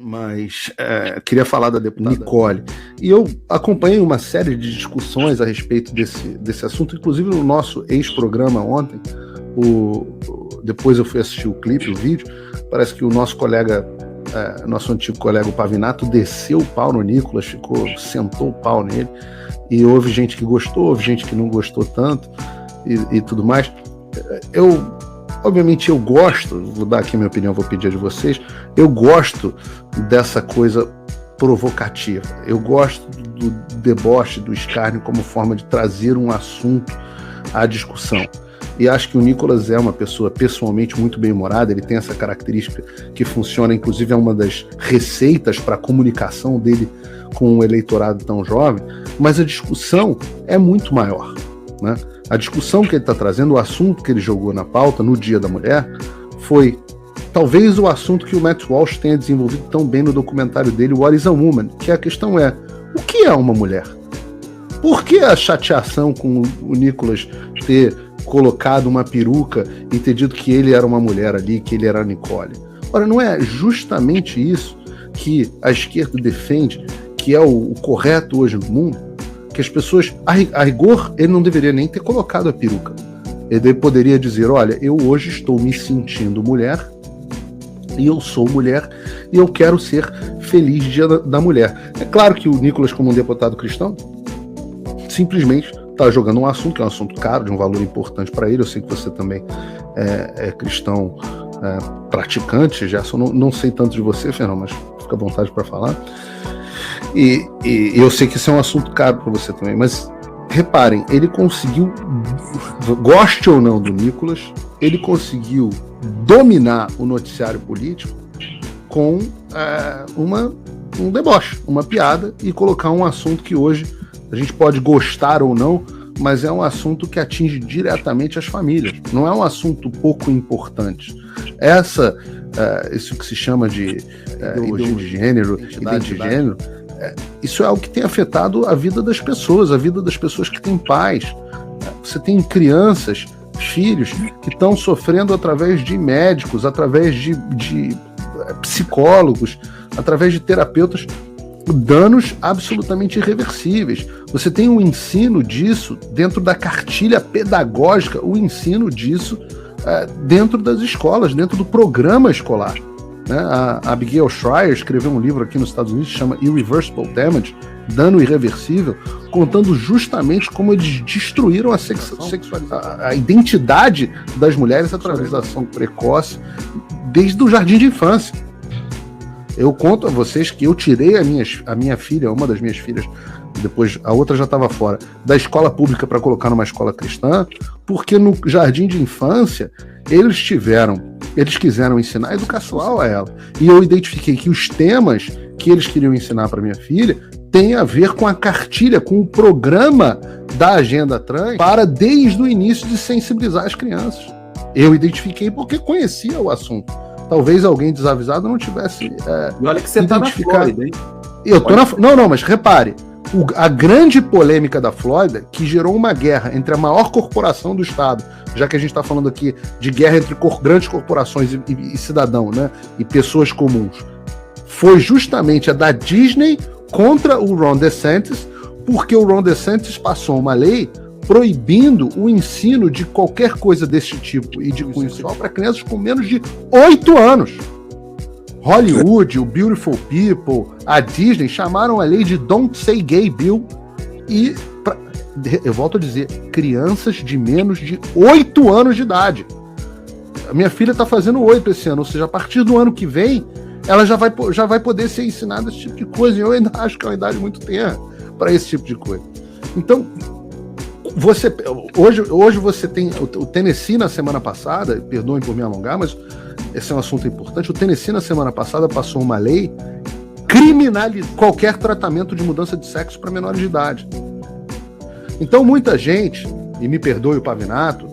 mas queria falar da deputada Nicole. E eu acompanhei uma série de discussões a respeito desse assunto, inclusive no nosso ex-programa ontem. Depois eu fui assistir o clipe, o vídeo. Parece que o nosso colega, nosso antigo colega, o Pavinato, desceu o pau no Nicolas, sentou o pau nele. E houve gente que gostou, houve gente que não gostou tanto e tudo mais. Obviamente eu gosto, vou dar aqui a minha opinião, vou pedir a de vocês, eu gosto dessa coisa provocativa, eu gosto do deboche, do escárnio como forma de trazer um assunto à discussão. E acho que o Nicolas é uma pessoa pessoalmente muito bem-humorada, ele tem essa característica que funciona, inclusive é uma das receitas para a comunicação dele com um eleitorado tão jovem, mas a discussão é muito maior, né? A discussão que ele está trazendo, o assunto que ele jogou na pauta no Dia da Mulher, foi talvez o assunto que o Matt Walsh tenha desenvolvido tão bem no documentário dele, What is a Woman? Que a questão é, o que é uma mulher? Por que a chateação com o Nicolas ter colocado uma peruca e ter dito que ele era uma mulher ali, que ele era a Nicole? Ora, não é justamente isso que a esquerda defende, que é o correto hoje no mundo? Que as pessoas, a rigor, ele não deveria nem ter colocado a peruca. Ele poderia dizer, olha, eu hoje estou me sentindo mulher, e eu sou mulher, e eu quero ser feliz Dia da Mulher. É claro que o Nicolas, como um deputado cristão, simplesmente está jogando um assunto, que é um assunto caro, de um valor importante para ele. Eu sei que você também é cristão praticante, Gerson. Não sei tanto de você, Fernando, mas fica à vontade para falar. E eu sei que isso é um assunto caro para você também, mas reparem, ele conseguiu, goste ou não do Nicolas, ele conseguiu dominar o noticiário político com um deboche, uma piada, e colocar um assunto que hoje a gente pode gostar ou não, mas é um assunto que atinge diretamente as famílias, não é um assunto pouco importante. Isso que se chama de ideologia de gênero, identidade de gênero, isso é algo que tem afetado a vida das pessoas que têm pais. Você tem crianças, filhos, que estão sofrendo através de médicos, através de psicólogos, através de terapeutas, danos absolutamente irreversíveis. Você tem o ensino disso dentro da cartilha pedagógica, o ensino disso dentro das escolas, dentro do programa escolar. Né? A Abigail Shrier escreveu um livro aqui nos Estados Unidos que chama Irreversible Damage, Dano Irreversível, contando justamente como eles destruíram a identidade das mulheres através da ação precoce desde o jardim de infância. Eu conto a vocês que eu tirei a minha filha, uma das minhas filhas, depois a outra já estava fora, da escola pública para colocar numa escola cristã, porque no jardim de infância eles quiseram ensinar a educação a ela. E eu identifiquei que os temas que eles queriam ensinar para minha filha têm a ver com a cartilha, com o programa da agenda trans, para desde o início de sensibilizar as crianças. Eu identifiquei porque conhecia o assunto. Talvez alguém desavisado não tivesse e olha que você está na Flórida, hein? Eu tô Não, mas repare, a grande polêmica da Flórida, que gerou uma guerra entre a maior corporação do estado, já que a gente está falando aqui de guerra entre grandes corporações e cidadão, né, e pessoas comuns, foi justamente a da Disney contra o Ron DeSantis, porque o Ron DeSantis passou uma lei proibindo o ensino de qualquer coisa desse tipo e de cunho sexual para crianças com menos de 8 anos. Hollywood, o Beautiful People, a Disney chamaram a lei de Don't Say Gay Bill e, eu volto a dizer, crianças de menos de 8 anos de idade. A minha filha está fazendo 8 esse ano, ou seja, a partir do ano que vem, ela já vai poder ser ensinada esse tipo de coisa, e eu ainda acho que é uma idade muito tenra para esse tipo de coisa. Então, hoje você tem o Tennessee na semana passada, perdoem por me alongar, mas esse é um assunto importante. O Tennessee na semana passada passou uma lei criminalizando qualquer tratamento de mudança de sexo para menores de idade. Então muita gente, e me perdoe o Pavinato,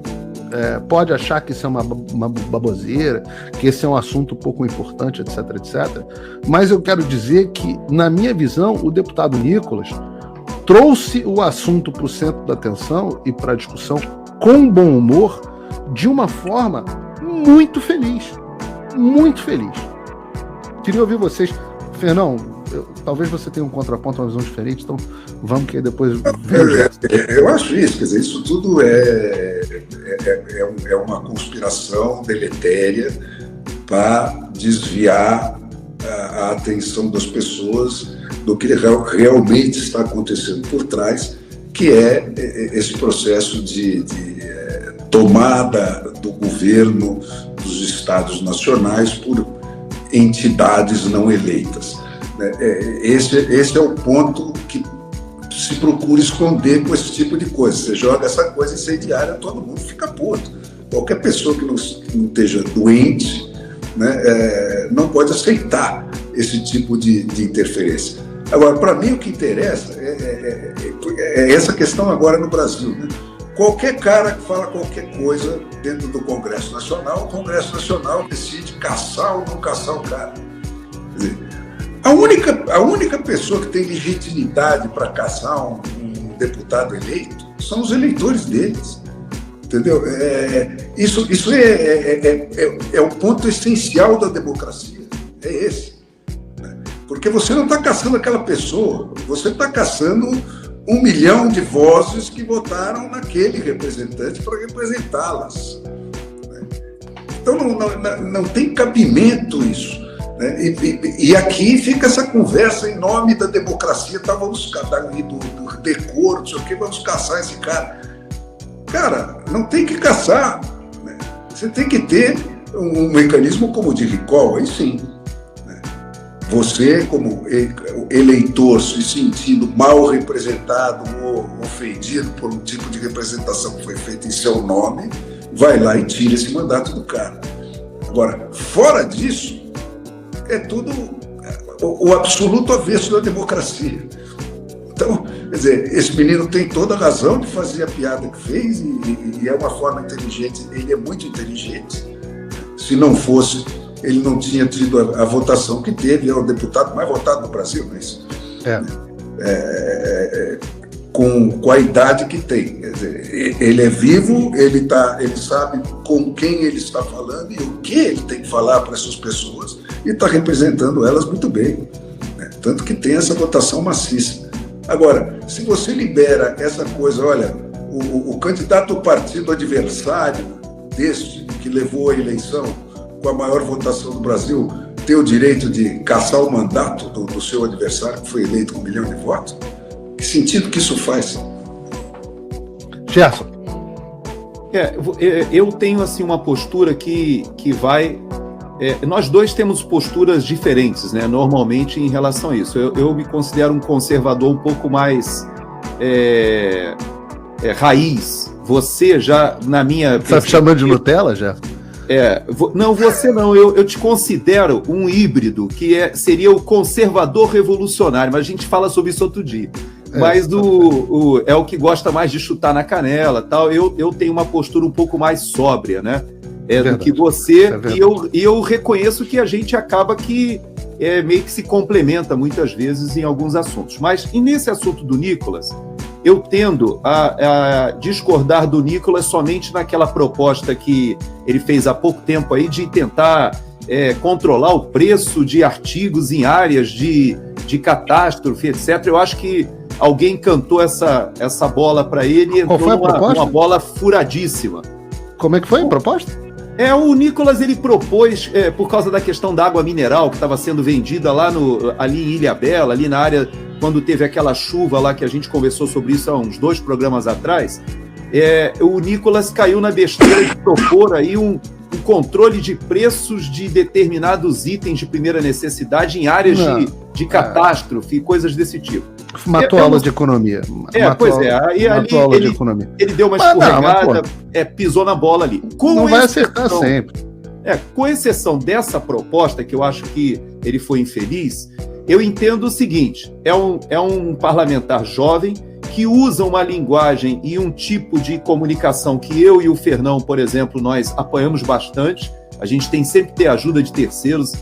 pode achar que isso é uma baboseira, que esse é um assunto pouco importante, etc, etc. Mas eu quero dizer que, na minha visão, o deputado Nicolas trouxe o assunto para o centro da atenção e para a discussão com bom humor, de uma forma muito feliz. Muito feliz. Queria ouvir vocês. Fernão, talvez você tenha um contraponto, uma visão diferente, então vamos que aí depois... Eu acho isso, quer dizer, isso tudo é uma conspiração deletéria para desviar a atenção das pessoas do que realmente está acontecendo por trás, que é esse processo de tomada do governo dos estados nacionais por entidades não eleitas. Esse é o ponto que se procura esconder com esse tipo de coisa. Você joga essa coisa incendiária, todo mundo fica puto. Qualquer pessoa que não esteja doente, né, não pode aceitar esse tipo de interferência. Agora, para mim, o que interessa é essa questão agora no Brasil, né? Qualquer cara que fala qualquer coisa dentro do Congresso Nacional, o Congresso Nacional decide caçar ou não caçar o cara. Quer dizer, a única pessoa que tem legitimidade para caçar um deputado eleito são os eleitores deles. Entendeu? Isso é o ponto essencial da democracia. É esse. Né? Porque você não está caçando aquela pessoa, você está caçando 1 milhão de vozes que votaram naquele representante para representá-las. Né? Então não tem cabimento isso. Né? E aqui fica essa conversa em nome da democracia, vamos do decoro, não sei o que, vamos caçar esse cara. Cara, não tem que caçar. Né? Você tem que ter um mecanismo como o de recall, aí sim. Né? Você, como eleitor, se sentindo mal representado ou ofendido por um tipo de representação que foi feita em seu nome, vai lá e tira esse mandato do cara. Agora, fora disso, é tudo o absoluto avesso da democracia. Então, quer dizer, esse menino tem toda a razão de fazer a piada que fez e é uma forma inteligente, ele é muito inteligente. Se não fosse, ele não tinha tido a votação que teve, é o deputado mais votado no Brasil, não é isso? Com a idade que tem. Quer dizer, ele é vivo, ele sabe com quem ele está falando e o que ele tem que falar para essas pessoas e está representando elas muito bem. Né? Tanto que tem essa votação maciça. Agora, se você libera essa coisa, olha, o candidato do partido adversário deste que levou a eleição com a maior votação do Brasil tem o direito de caçar o mandato do seu adversário que foi eleito com 1 milhão de votos? Que sentido que isso faz? Gerson. Eu tenho assim uma postura que vai... nós dois temos posturas diferentes, né, normalmente em relação a isso. Eu me considero um conservador um pouco mais raiz. Você já, na minha... Você está me chamando de Nutella, já? Não, você não. Eu te considero um híbrido, que seria o conservador revolucionário, mas a gente fala sobre isso outro dia. Mas é o que gosta mais de chutar na canela, tal. Eu tenho uma postura um pouco mais sóbria, né? Do que você, e eu reconheço que a gente acaba que meio que se complementa muitas vezes em alguns assuntos. Mas, e nesse assunto do Nicolas, eu tendo a discordar do Nicolas somente naquela proposta que ele fez há pouco tempo aí de tentar controlar o preço de artigos em áreas de catástrofe, etc. Eu acho que alguém cantou essa bola para ele e entrou numa bola furadíssima. Como é que foi a proposta? O Nicolas, ele propôs, por causa da questão da água mineral que estava sendo vendida ali em Ilhabela, ali na área, quando teve aquela chuva lá que a gente conversou sobre isso há uns 2 programas atrás, o Nicolas caiu na besteira de propor aí um controle de preços de determinados itens de primeira necessidade em áreas de catástrofe e coisas desse tipo. Matou a aula de economia. Aí ali ele deu uma escorregada, pisou na bola ali. Não vai acertar sempre. Com exceção dessa proposta, que eu acho que ele foi infeliz, eu entendo o seguinte: é um parlamentar jovem que usa uma linguagem e um tipo de comunicação que eu e o Fernão, por exemplo, nós apoiamos bastante. A gente tem sempre que ter ajuda de terceiros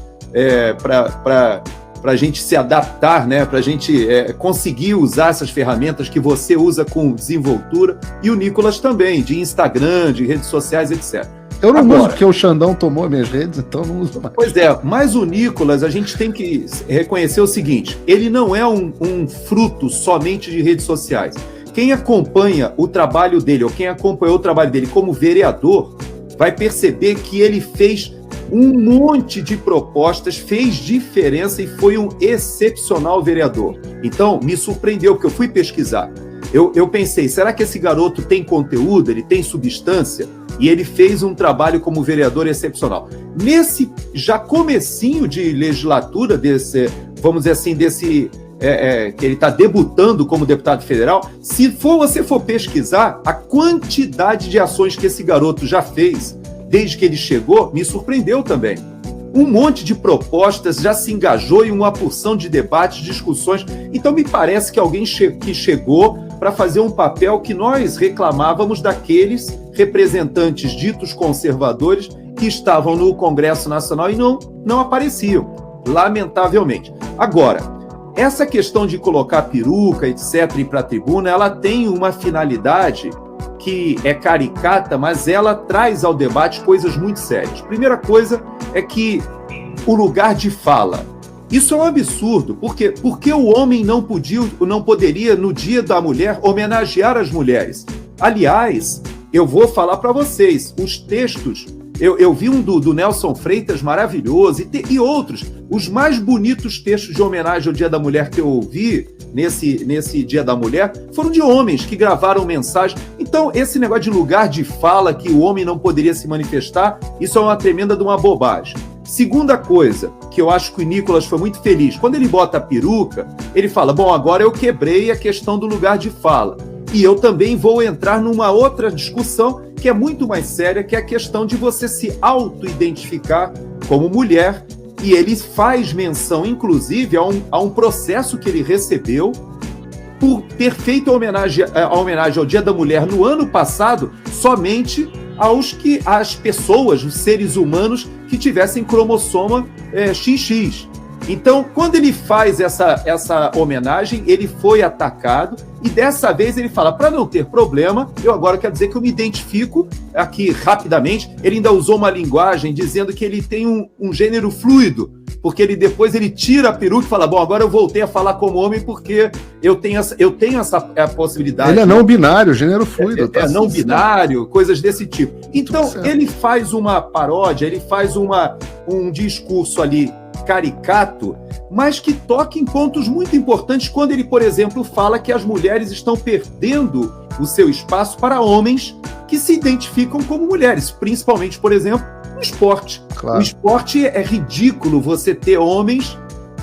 para a gente se adaptar, né? Para a gente conseguir usar essas ferramentas que você usa com desenvoltura, e o Nicolas também, de Instagram, de redes sociais, etc. Eu não uso porque o Xandão tomou minhas redes, então não uso mais. Pois é, mas o Nicolas, a gente tem que reconhecer o seguinte, ele não é um fruto somente de redes sociais. Quem acompanha o trabalho dele, ou quem acompanhou o trabalho dele como vereador, vai perceber que ele fez um monte de propostas, fez diferença e foi um excepcional vereador. Então, me surpreendeu, porque eu fui pesquisar. Eu pensei, será que esse garoto tem conteúdo, ele tem substância? E ele fez um trabalho como vereador excepcional. Nesse já comecinho de legislatura, desse, vamos dizer assim, que ele está debutando como deputado federal, se você for pesquisar, a quantidade de ações que esse garoto já fez desde que ele chegou, me surpreendeu também. Um monte de propostas, já se engajou em uma porção de debates, discussões. Então, me parece que alguém que chegou para fazer um papel que nós reclamávamos daqueles representantes ditos conservadores que estavam no Congresso Nacional e não apareciam, lamentavelmente. Agora, essa questão de colocar peruca, etc., ir para a tribuna, ela tem uma finalidade que é caricata, mas ela traz ao debate coisas muito sérias. Primeira coisa é que o lugar de fala. Isso é um absurdo, porque o homem não poderia, no Dia da Mulher, homenagear as mulheres. Aliás, eu vou falar para vocês, os textos, eu vi um do Nelson Freitas maravilhoso, e outros, os mais bonitos textos de homenagem ao Dia da Mulher que eu ouvi nesse Dia da Mulher foram de homens que gravaram mensagens. Então, esse negócio de lugar de fala, que o homem não poderia se manifestar, isso é uma tremenda de uma bobagem. Segunda coisa, que eu acho que o Nicolas foi muito feliz, quando ele bota a peruca, ele fala, bom, agora eu quebrei a questão do lugar de fala. E eu também vou entrar numa outra discussão que é muito mais séria, que é a questão de você se auto-identificar como mulher. E ele faz menção, inclusive, a um processo que ele recebeu por ter feito a homenagem ao Dia da Mulher no ano passado somente às pessoas, os seres humanos que tivessem cromossoma XX. Então, quando ele faz essa homenagem, ele foi atacado e dessa vez ele fala, para não ter problema, eu agora quero dizer que eu me identifico aqui rapidamente. Ele ainda usou uma linguagem dizendo que ele tem um gênero fluido, porque depois ele tira a peruca e fala, bom, agora eu voltei a falar como homem porque eu tenho essa possibilidade. Ele é não binário, gênero fluido. É não binário, coisas desse tipo. Então, ele faz uma paródia, ele faz um discurso ali caricato, mas que toca em pontos muito importantes quando ele, por exemplo, fala que as mulheres estão perdendo o seu espaço para homens que se identificam como mulheres, principalmente, por exemplo, no esporte. Claro. O esporte é ridículo você ter homens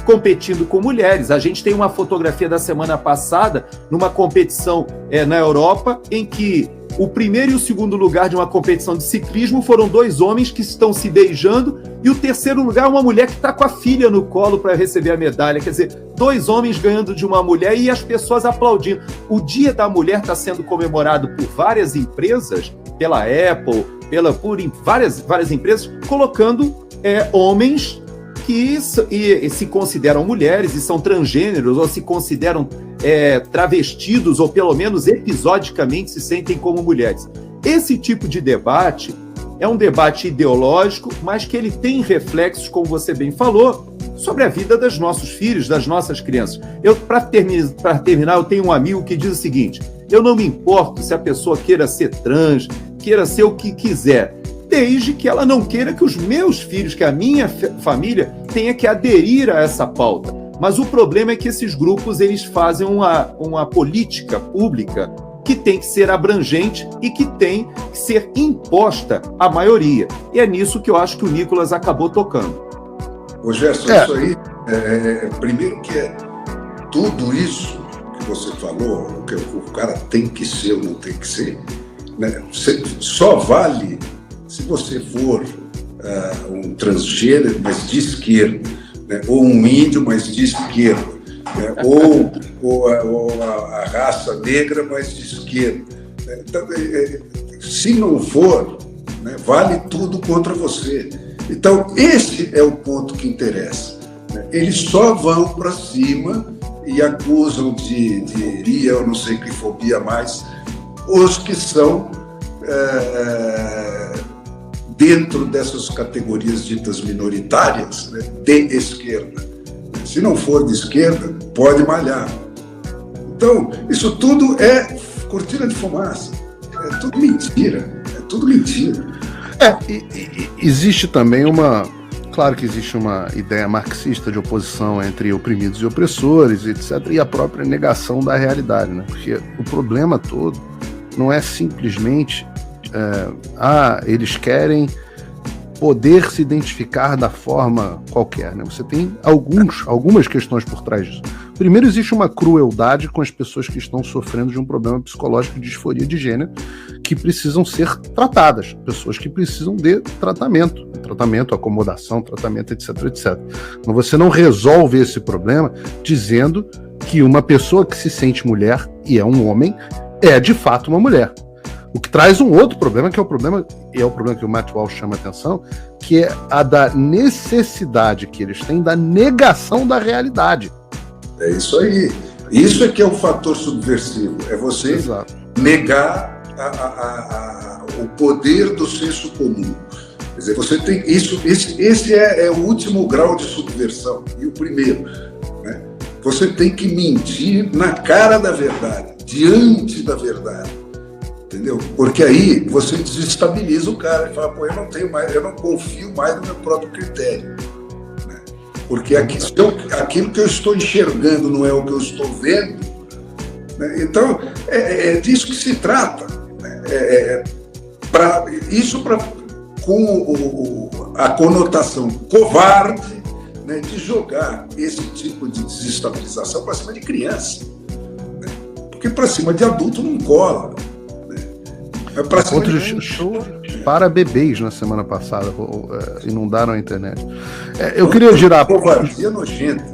competindo com mulheres. A gente tem uma fotografia da semana passada numa competição na Europa em que o primeiro e o segundo lugar de uma competição de ciclismo foram dois homens que estão se beijando e o terceiro lugar é uma mulher que está com a filha no colo para receber a medalha. Quer dizer, dois homens ganhando de uma mulher e as pessoas aplaudindo. O Dia da Mulher está sendo comemorado por várias empresas, pela Apple, por várias empresas, colocando homens que se consideram mulheres e são transgêneros ou se consideram travestidos ou pelo menos episodicamente se sentem como mulheres. Esse tipo de debate é um debate ideológico, mas que ele tem reflexos, como você bem falou, sobre a vida dos nossos filhos, das nossas crianças. Para terminar, eu tenho um amigo que diz o seguinte, eu não me importo se a pessoa queira ser trans, queira ser o que quiser, desde que ela não queira que os meus filhos, que a minha família tenha que aderir a essa pauta. Mas o problema é que esses grupos eles fazem uma política pública que tem que ser abrangente e que tem que ser imposta à maioria. E é nisso que eu acho que o Nicolas acabou tocando. Ô Gerson, isso aí, primeiro que tudo isso que você falou, o que o cara tem que ser ou não tem que ser, né? Só vale se você for um transgênero, mas de esquerda, né? Ou um índio, mas de esquerda, né? ou a raça negra, mas de esquerda. Né? Então, se não for, né, vale tudo contra você. Então, esse é o ponto que interessa. Né? Eles só vão para cima e acusam de eu não sei que fobia mais, os que são dentro dessas categorias ditas minoritárias, né, de esquerda. Se não for de esquerda, pode malhar. Então, isso tudo é cortina de fumaça. É tudo mentira. É tudo mentira. Existe também claro que existe uma ideia marxista de oposição entre oprimidos e opressores, etc., e a própria negação da realidade, né? Porque o problema todo não é simplesmente eles querem poder se identificar da forma qualquer, né? Você tem algumas questões por trás disso. Primeiro, existe uma crueldade com as pessoas que estão sofrendo de um problema psicológico de disforia de gênero, que precisam ser tratadas, pessoas que precisam de tratamento, acomodação, tratamento, etc, etc. Mas você não resolve esse problema dizendo que uma pessoa que se sente mulher e é um homem é de fato uma mulher. O que traz um outro problema, que é o problema que o Matt Walsh chama a atenção, que é a da necessidade que eles têm da negação da realidade. É isso aí. Isso é que é o fator subversivo. É você Exato. Negar o poder do senso comum. Quer dizer, você tem isso. Esse é o último grau de subversão e o primeiro. Né? Você tem que mentir na cara da verdade, diante da verdade. Entendeu? Porque aí você desestabiliza o cara e fala, pô, eu não confio mais no meu próprio critério. Né? Porque aquilo que eu estou enxergando não é o que eu estou vendo. Né? Então, é disso que se trata. Né? Com a conotação covarde, né, de jogar esse tipo de desestabilização para cima de criança. Né? Porque para cima de adulto não cola. Encontros de show para bebês na semana passada, inundaram a internet. Eu queria girar. Covardia nojenta.